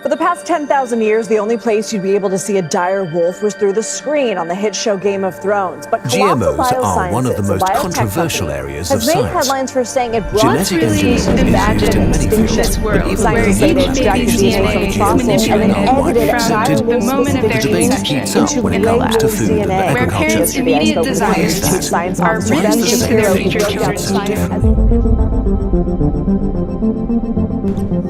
For the past 10,000 years, the only place you'd be able to see a dire wolf was through the screen on the hit show Game of Thrones. But GMOs are one of the most controversial areas of has made science. headlines for saying it brought Genetic engineering is used in many fields, but even Scientists say they extracted DNA from fossils and then edited dire wolf-specific genes into regular DNA. Where parents' immediate desires are written into their future children's life.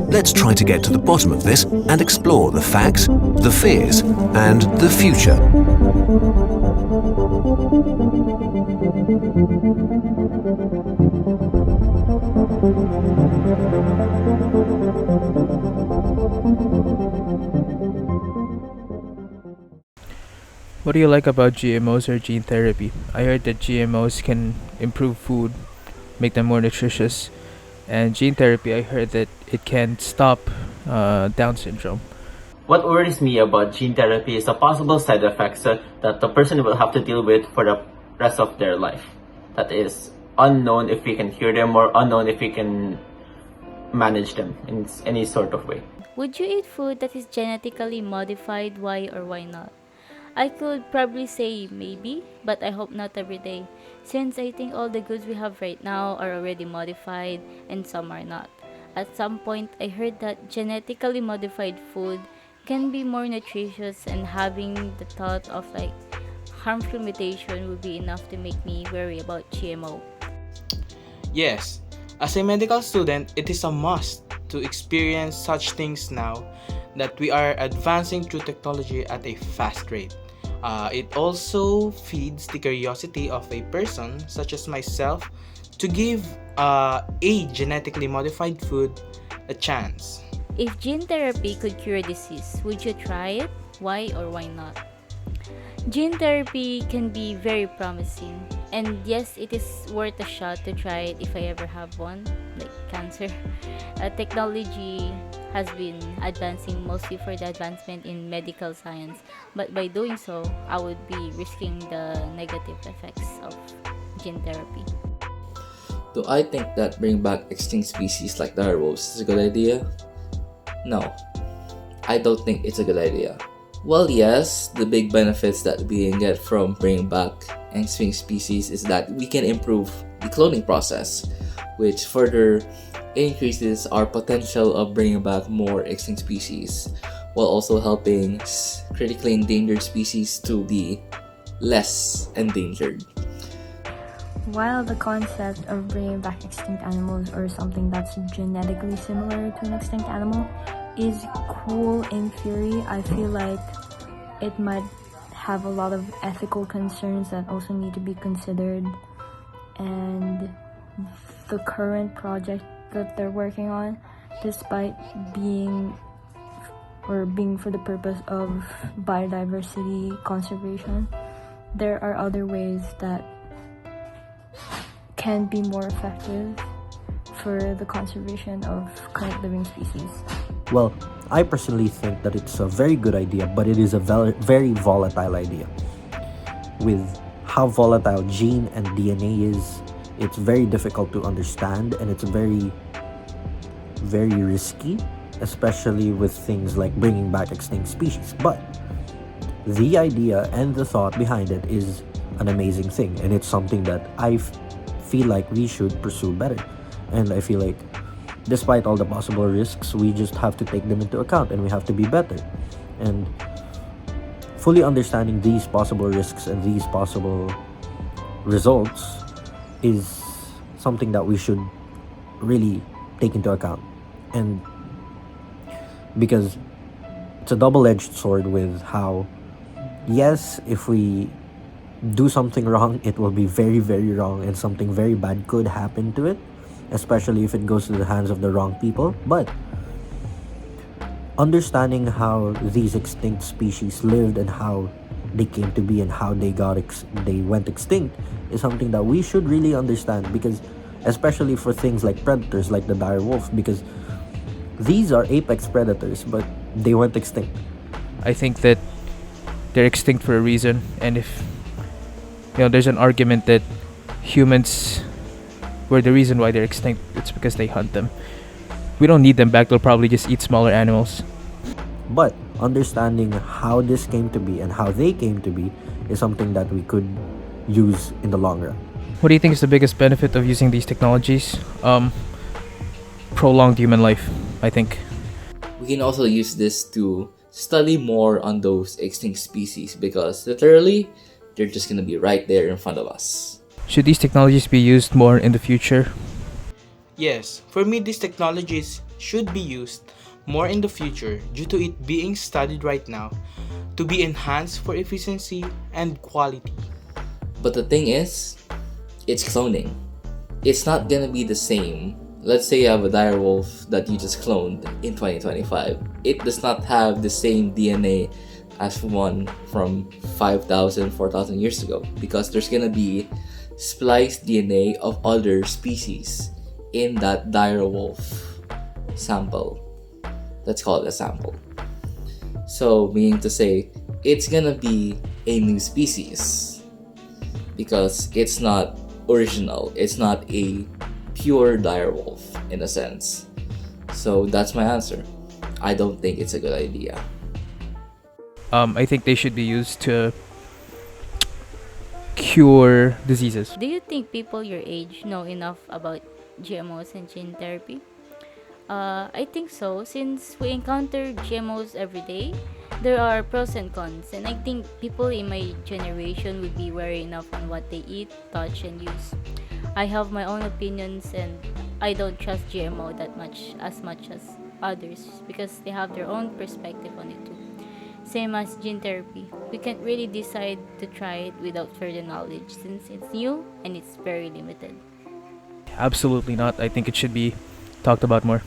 Let's try to get to the bottom of this and explore the facts, the fears, and the future. What do you like about GMOs or gene therapy? I heard that GMOs can improve food, make them more nutritious, and gene therapy, I heard that it can stop Down syndrome. What worries me about gene therapy is the possible side effects that the person will have to deal with for the rest of their life. That is unknown if we can cure them or unknown if we can manage them in any sort of way. Would you eat food that is genetically modified? Why or why not? I could probably say maybe, but I hope not every day, since I think all the goods we have right now are already modified and some are not. At some point, I heard that genetically modified food can be more nutritious, and having the thought of harmful mutation would be enough to make me worry about GMO. Yes, as a medical student, it is a must to experience such things now that we are advancing through technology at a fast rate. It also feeds the curiosity of a person such as myself to give a genetically modified food a chance. If gene therapy could cure disease, would you try it? Why or why not? Gene therapy can be very promising, and yes, it is worth a shot to try it if I ever have one, like cancer. Technology has been advancing mostly for the advancement in medical science, but by doing so, I would be risking the negative effects of gene therapy. Do I think that bringing back extinct species like the wolves is a good idea? No, I don't think it's a good idea. Well, yes, the big benefits that we can get from bringing back extinct species is that we can improve the cloning process, which further increases our potential of bringing back more extinct species, while also helping critically endangered species to be less endangered. While the concept of bringing back extinct animals or something that's genetically similar to an extinct animal is cool in theory, I feel like it might have a lot of ethical concerns that also need to be considered, and the current project that they're working on, despite being for the purpose of biodiversity conservation, there are other ways that can be more effective for the conservation of current living species. Well, I personally think that it's a very good idea, but it is a very volatile idea. With how volatile gene and DNA is, it's very difficult to understand, and it's very, very risky, especially with things like bringing back extinct species. But the idea and the thought behind it is an amazing thing, and it's something that I feel like we should pursue better. And I feel like despite all the possible risks, we just have to take them into account, and we have to be better. And fully understanding these possible risks and these possible results is something that we should really take into account. And because it's a double-edged sword with how, yes, if we do something wrong, it will be very, very wrong, and something very bad could happen to it, especially if it goes to the hands of the wrong people. But understanding how these extinct species lived and how they came to be and how they went extinct is something that we should really understand, because especially for things like predators like the dire wolf, because these are apex predators, but they went extinct. I think that they're extinct for a reason, and if there's an argument that humans were the reason why they're extinct, it's because they hunt them. We don't need them back, they'll probably just eat smaller animals. But understanding how this came to be and how they came to be is something that we could use in the long run. What do you think is the biggest benefit of using these technologies? Prolonged human life, I think. We can also use this to study more on those extinct species because literally they're just gonna be right there in front of us. Should these technologies be used more in the future? Yes, for me, these technologies should be used more in the future due to it being studied right now to be enhanced for efficiency and quality. But the thing is, it's cloning. It's not gonna be the same. Let's say you have a direwolf that you just cloned in 2025. It does not have the same DNA as one from 5,000, 4,000 years ago because there's gonna be spliced DNA of other species in that direwolf sample. Let's call it a sample. So, meaning to say, it's gonna be a new species because it's not original. It's not a pure direwolf in a sense. So that's my answer. I don't think it's a good idea. I think they should be used to cure diseases. Do you think people your age know enough about GMOs and gene therapy? I think so, since we encounter GMOs every day. There are pros and cons, and I think people in my generation would be wary enough on what they eat, touch, and use. I have my own opinions, and I don't trust GMO that much as others because they have their own perspective on it too. Same as gene therapy, we can't really decide to try it without further knowledge since it's new and it's very limited. Absolutely not. I think it should be talked about more.